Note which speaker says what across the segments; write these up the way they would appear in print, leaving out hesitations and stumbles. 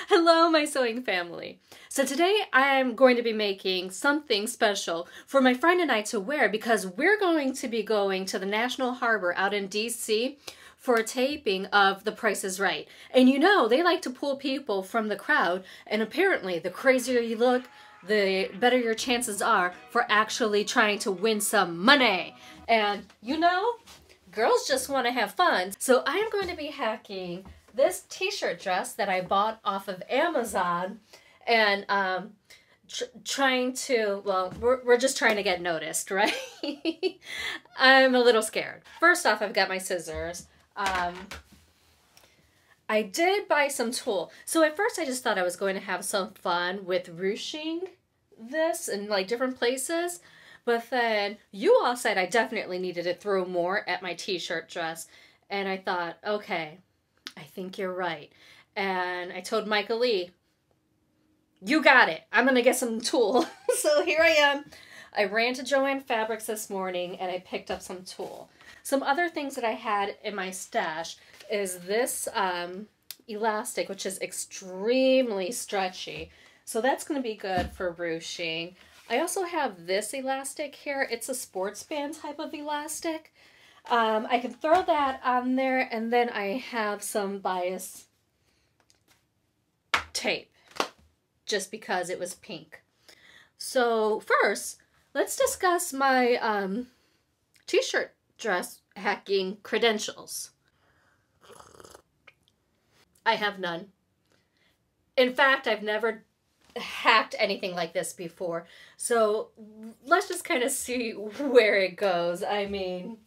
Speaker 1: Hello, my sewing family. So today I'm going to be making something special for my friend and I to wear because we're going to be going to the National Harbor out in DC for a taping of The Price is Right. And you know, they like to pull people from the crowd, and apparently the crazier you look, the better your chances are for actually trying to win some money. And you know, girls just want to have fun. So I'm going to be hacking this t-shirt dress that I bought off of Amazon and trying to, well, we're just trying to get noticed, right? I'm a little scared. First off, I've got my scissors. I did buy some tulle. So at first I just thought I was going to have some fun with ruching this in like different places. But then you all said I definitely needed to throw more at my t-shirt dress. And I thought, okay, I think you're right. And I told Michael Lee, you got it. I'm going to get some tulle. So here I am. I ran to Joann Fabrics this morning and I picked up some tulle. Some other things that I had in my stash is this elastic, which is extremely stretchy. So that's going to be good for ruching. I also have this elastic here. It's a sports band type of elastic. I can throw that on there, and then I have some bias tape just because it was pink. So first, let's discuss my t-shirt dress hacking credentials. I have none. In fact, I've never hacked anything like this before. So let's just kind of see where it goes. I mean,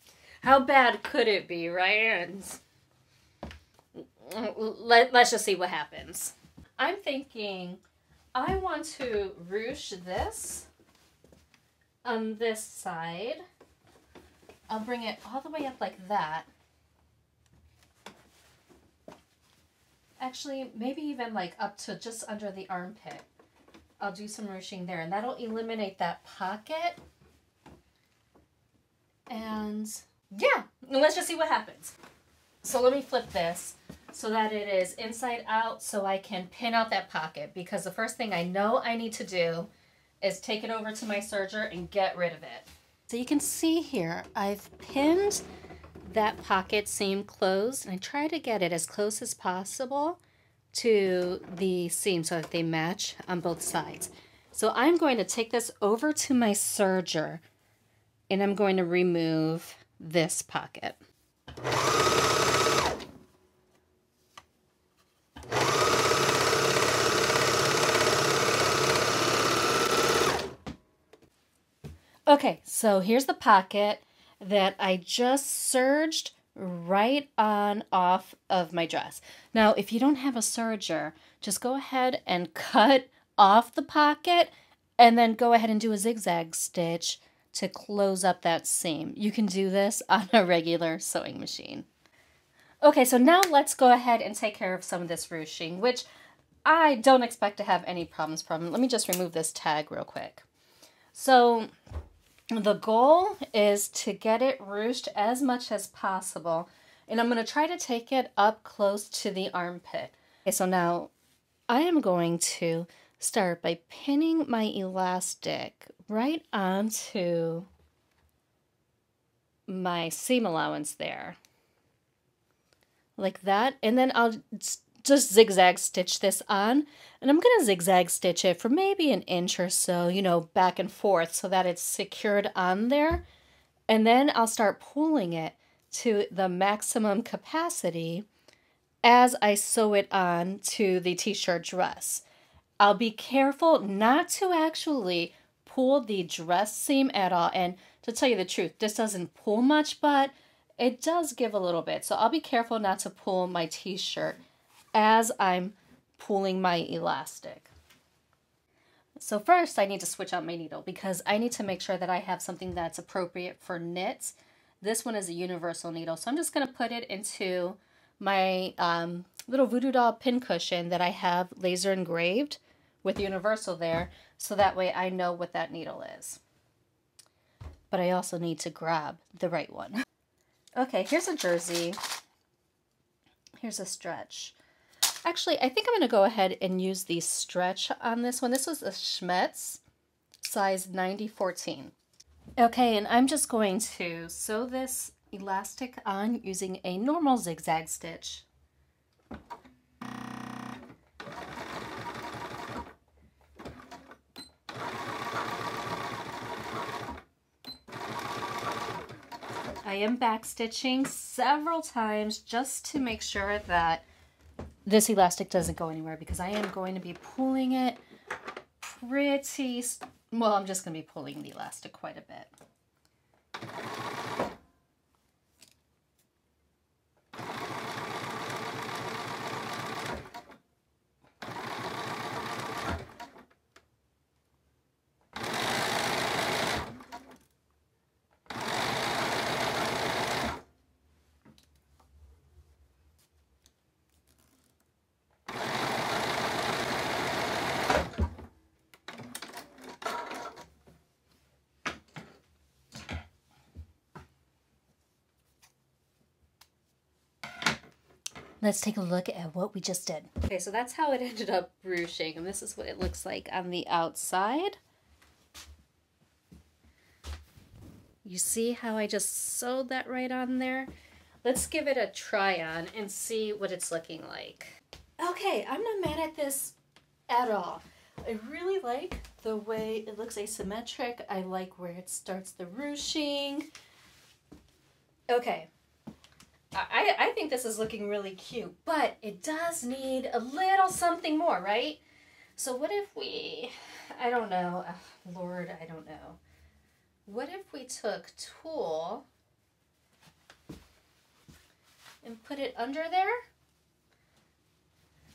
Speaker 1: how bad could it be, right? And let's just see what happens. I'm thinking I want to ruche this on this side. I'll bring it all the way up like that. Actually, maybe even like up to just under the armpit. I'll do some ruching there, and that'll eliminate that pocket. And yeah, let's just see what happens. So let me flip this so that it is inside out so I can pin out that pocket, because the first thing I know I need to do is take it over to my serger and get rid of it. So you can see here, I've pinned that pocket seam closed, and I try to get it as close as possible to the seam so that they match on both sides. So I'm going to take this over to my serger, and I'm going to remove this pocket. Okay, so here's the pocket that I just serged right on off of my dress. Now, if you don't have a serger, just go ahead and cut off the pocket and then go ahead and do a zigzag stitch to close up that seam. You can do this on a regular sewing machine. Okay, so now let's go ahead and take care of some of this ruching, which I don't expect to have any problems from. Let me just remove this tag real quick. So the goal is to get it ruched as much as possible, and I'm going to try to take it up close to the armpit. Okay, so now I am going to start by pinning my elastic right onto my seam allowance there, like that, and then I'll just zigzag stitch this on, and I'm going to zigzag stitch it for maybe an inch or so, you know, back and forth so that it's secured on there, and then I'll start pulling it to the maximum capacity as I sew it on to the t-shirt dress. I'll be careful not to actually pull the dress seam at all, and to tell you the truth, this doesn't pull much, but it does give a little bit, so I'll be careful not to pull my t-shirt as I'm pulling my elastic. So first I need to switch out my needle because I need to make sure that I have something that's appropriate for knits. This one is a universal needle, so I'm just going to put it into my little voodoo doll pin cushion that I have laser engraved with universal there, so that way I know what that needle is. But I also need to grab the right one. Okay, here's a jersey. Here's a stretch. Actually, I think I'm going to go ahead and use the stretch on this one. This was a Schmetz, size 90-14. Okay, and I'm just going to sew this elastic on using a normal zigzag stitch. I am back stitching several times just to make sure that this elastic doesn't go anywhere, because I am going to be pulling it pretty, well, I'm just going to be pulling the elastic quite a bit. Let's take a look at what we just did. Okay, so that's how it ended up ruching, and this is what it looks like on the outside. You see how I just sewed that right on there? Let's give it a try on and see what it's looking like. Okay, I'm not mad at this at all. I really like the way it looks asymmetric. I like where it starts the ruching. Okay. I think this is looking really cute, but it does need a little something more, right? So what if we, I don't know, Lord, I don't know. What if we took tulle and put it under there?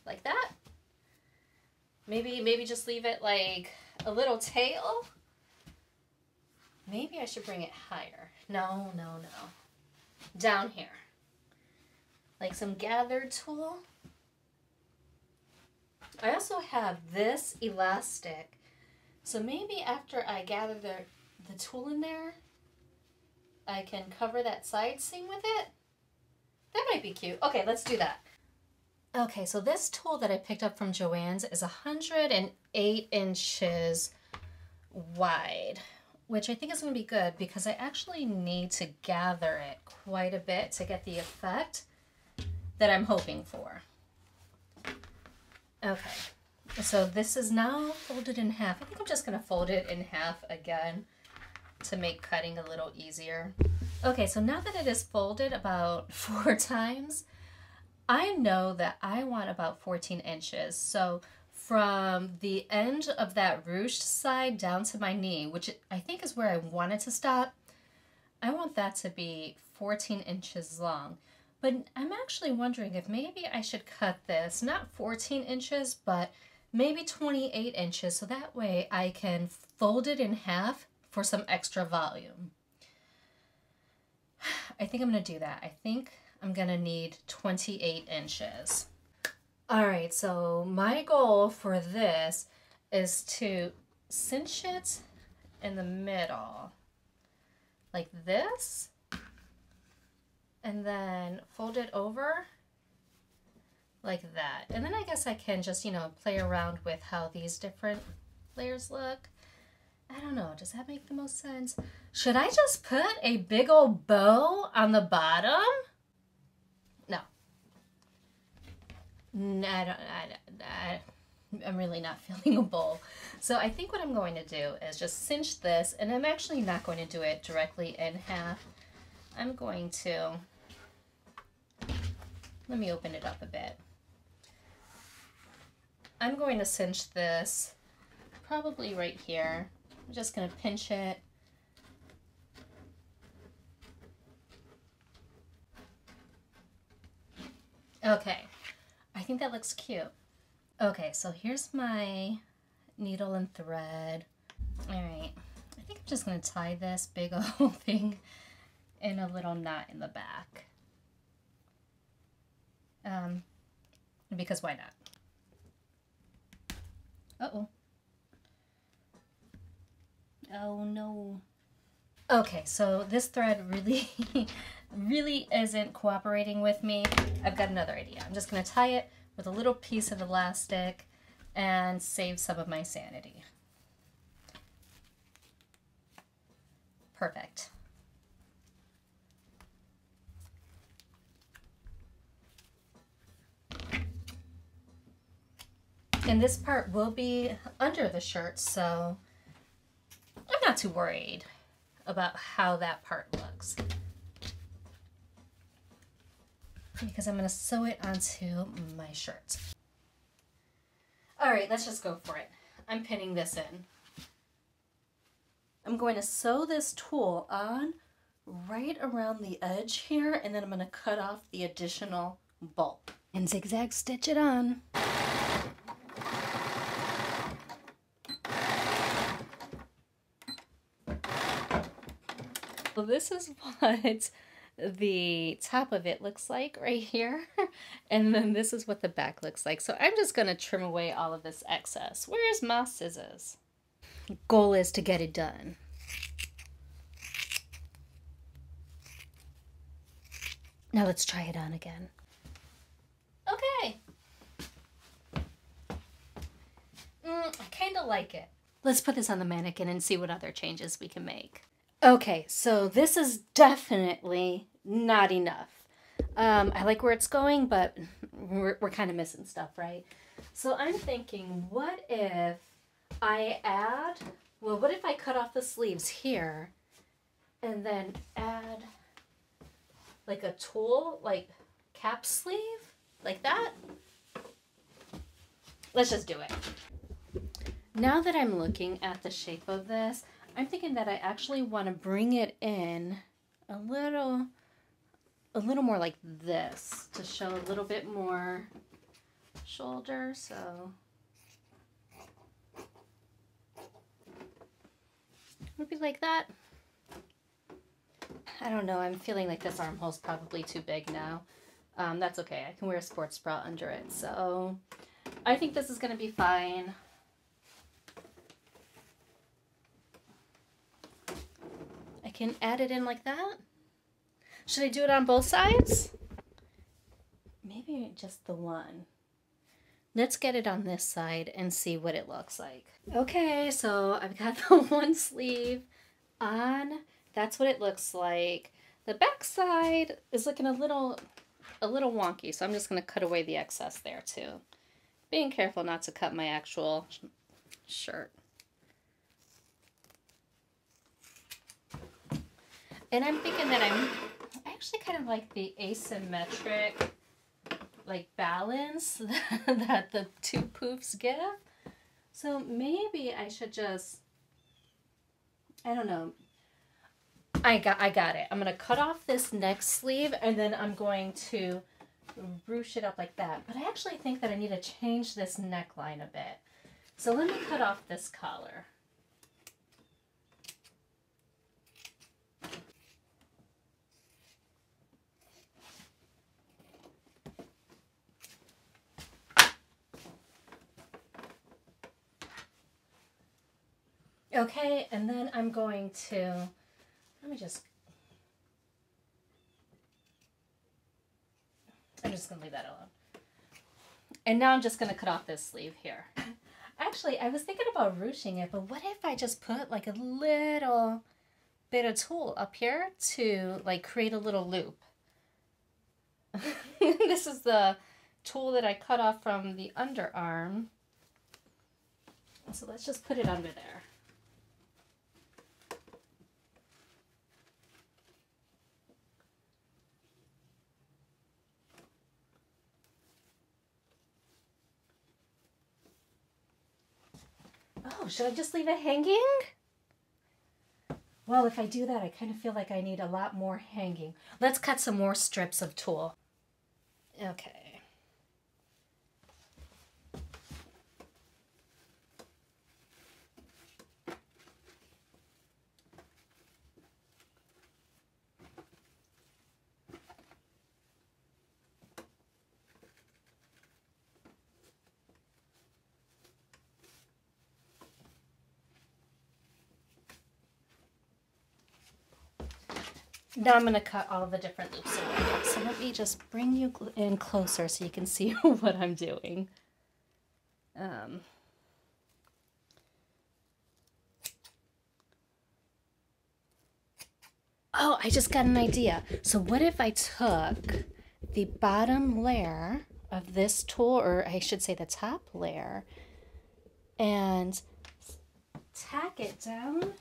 Speaker 1: Like that? Maybe just leave it like a little tail? Maybe I should bring it higher. No. Down here. Like some gathered tulle. I also have this elastic. So maybe after I gather the tulle in there, I can cover that side seam with it. That might be cute. Okay, let's do that. Okay, so this tulle that I picked up from Joann's is 108 inches wide, which I think is going to be good because I actually need to gather it quite a bit to get the effect that I'm hoping for. Okay, so this is now folded in half. I think I'm just gonna fold it in half again to make cutting a little easier. Okay, so now that it is folded about 4 times, I know that I want about 14 inches. So from the end of that ruched side down to my knee, which I think is where I want it to stop, I want that to be 14 inches long. But I'm actually wondering if maybe I should cut this, not 14 inches, but maybe 28 inches, so that way I can fold it in half for some extra volume. I think I'm going to do that. I think I'm going to need 28 inches. All right, so my goal for this is to cinch it in the middle, like this. And then fold it over like that. And then I guess I can just, you know, play around with how these different layers look. I don't know. Does that make the most sense? Should I just put a big old bow on the bottom? No. I'm really not feeling a bowl. So I think what I'm going to do is just cinch this, and I'm actually not going to do it directly in half. I'm going to, let me open it up a bit. I'm going to cinch this probably right here. I'm just going to pinch it. Okay, I think that looks cute. Okay, so here's my needle and thread. All right, I think I'm just going to tie this big old thing in a little knot in the back. Because why not? Uh-oh. Oh no. Okay, so this thread really isn't cooperating with me. I've got another idea. I'm just gonna tie it with a little piece of elastic and save some of my sanity. Perfect. And this part will be under the shirt, so I'm not too worried about how that part looks, because I'm going to sew it onto my shirt. All right, let's just go for it. I'm pinning this in. I'm going to sew this tulle on right around the edge here, and then I'm going to cut off the additional bulk and zigzag stitch it on. So this is what the top of it looks like right here, and then this is what the back looks like. So I'm just going to trim away all of this excess. Where's my scissors? Goal is to get it done. Now let's try it on again. Okay. I kind of like it. Let's put this on the mannequin and see what other changes we can make. Okay, so this is definitely not enough. I like where it's going, but we're kind of missing stuff, right? So I'm thinking, what if I add, well, what if I cut off the sleeves here and then add like a tulle, like cap sleeve, like that? Let's just do it. Now that I'm looking at the shape of this, I'm thinking that I actually want to bring it in a little more like this to show a little bit more shoulder. So maybe like that. I don't know. I'm feeling like this armhole's probably too big now. That's okay. I can wear a sports bra under it. So I think this is going to be fine. I can add it in like that. Should I do it on both sides? Maybe just the one. Let's get it on this side and see what it looks like. Okay, so I've got the one sleeve on. That's what it looks like. The back side is looking a little wonky, so I'm just going to cut away the excess there too. Being careful not to cut my actual shirt. And I'm thinking that I actually kind of like the asymmetric like balance that the two poofs give. So maybe I should just, I don't know. I got it. I'm going to cut off this next sleeve and then I'm going to ruche it up like that. But I actually think that I need to change this neckline a bit. So let me cut off this collar. Okay, and then I'm going to, I'm just going to leave that alone. And now I'm just going to cut off this sleeve here. Actually, I was thinking about ruching it, but what if I just put like a little bit of tulle up here to like create a little loop? This is the tulle that I cut off from the underarm. So let's just put it under there. Oh, should I just leave it hanging? Well, if I do that, I kind of feel like I need a lot more hanging. Let's cut some more strips of tulle. Okay. Now I'm going to cut all the different loops away. So let me just bring you in closer so you can see what I'm doing. Oh, I just got an idea. So what if I took the bottom layer of this tulle, or I should say the top layer, and tack it down,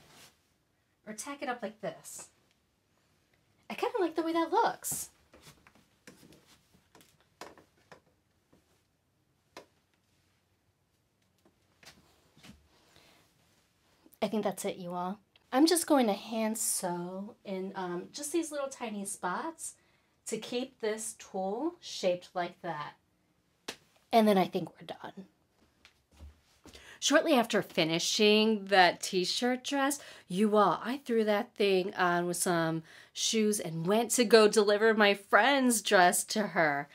Speaker 1: or tack it up like this. I kind of like the way that looks. I think that's it, you all. I'm just going to hand sew in just these little tiny spots to keep this tulle shaped like that. And then I think we're done. Shortly after finishing that t-shirt dress, you all, I threw that thing on with some shoes and went to go deliver my friend's dress to her.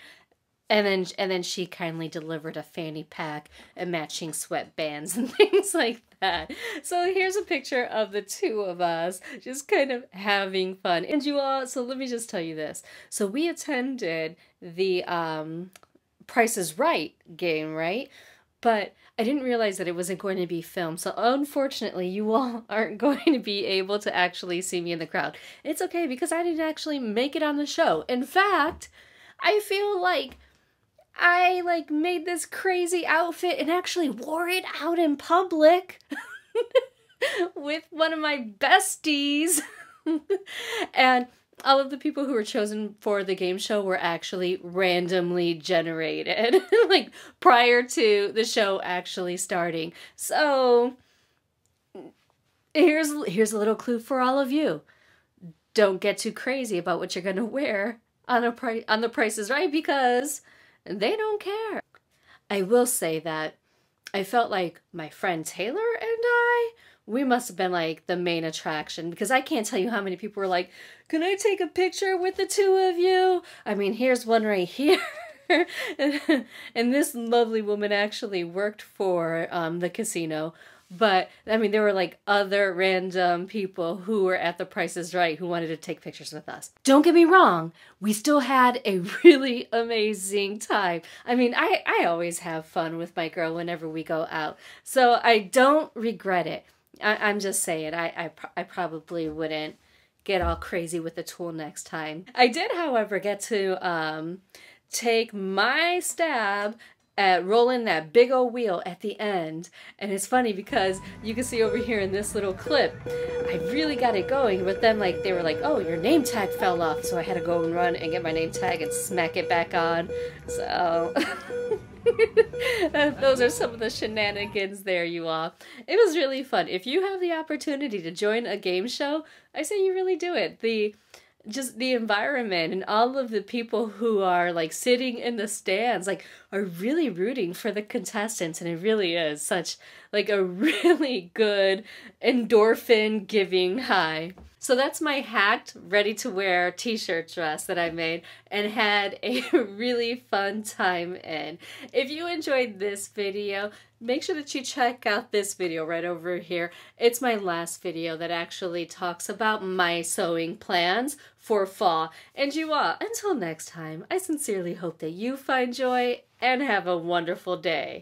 Speaker 1: And then she kindly delivered a fanny pack and matching sweatbands and things like that. So here's a picture of the two of us just kind of having fun. And you all, so let me just tell you this. So we attended the Price is Right game, right? But I didn't realize that it wasn't going to be filmed. So unfortunately, you all aren't going to be able to actually see me in the crowd. It's okay because I didn't actually make it on the show. In fact, I feel like I made this crazy outfit and actually wore it out in public with one of my besties. And all of the people who were chosen for the game show were actually randomly generated, like prior to the show actually starting. So here's a little clue for all of you. Don't get too crazy about what you're gonna wear on the Price is Right, because they don't care. I will say that I felt like my friend Taylor and we must have been like the main attraction, because I can't tell you how many people were like, can I take a picture with the two of you? I mean, here's one right here. And this lovely woman actually worked for the casino. But, I mean, there were like other random people who were at the Price is Right who wanted to take pictures with us. Don't get me wrong, we still had a really amazing time. I mean, I always have fun with my girl whenever we go out. So I don't regret it. I'm just saying, I probably wouldn't get all crazy with the tulle next time. I did, however, get to take my stab at rolling that big old wheel at the end. And it's funny because you can see over here in this little clip, I really got it going, but then like they were like, oh, your name tag fell off, so I had to go and run and get my name tag and smack it back on. So those are some of the shenanigans there, you all. It was really fun. If you have the opportunity to join a game show, I say you really do it. Just the environment and all of the people who are like sitting in the stands like are really rooting for the contestants, and it really is such like a really good endorphin giving high. So that's my hacked, ready to wear t-shirt dress that I made and had a really fun time in. If you enjoyed this video, make sure that you check out this video right over here. It's my last video that actually talks about my sewing plans for fall. And you all, until next time, I sincerely hope that you find joy and have a wonderful day.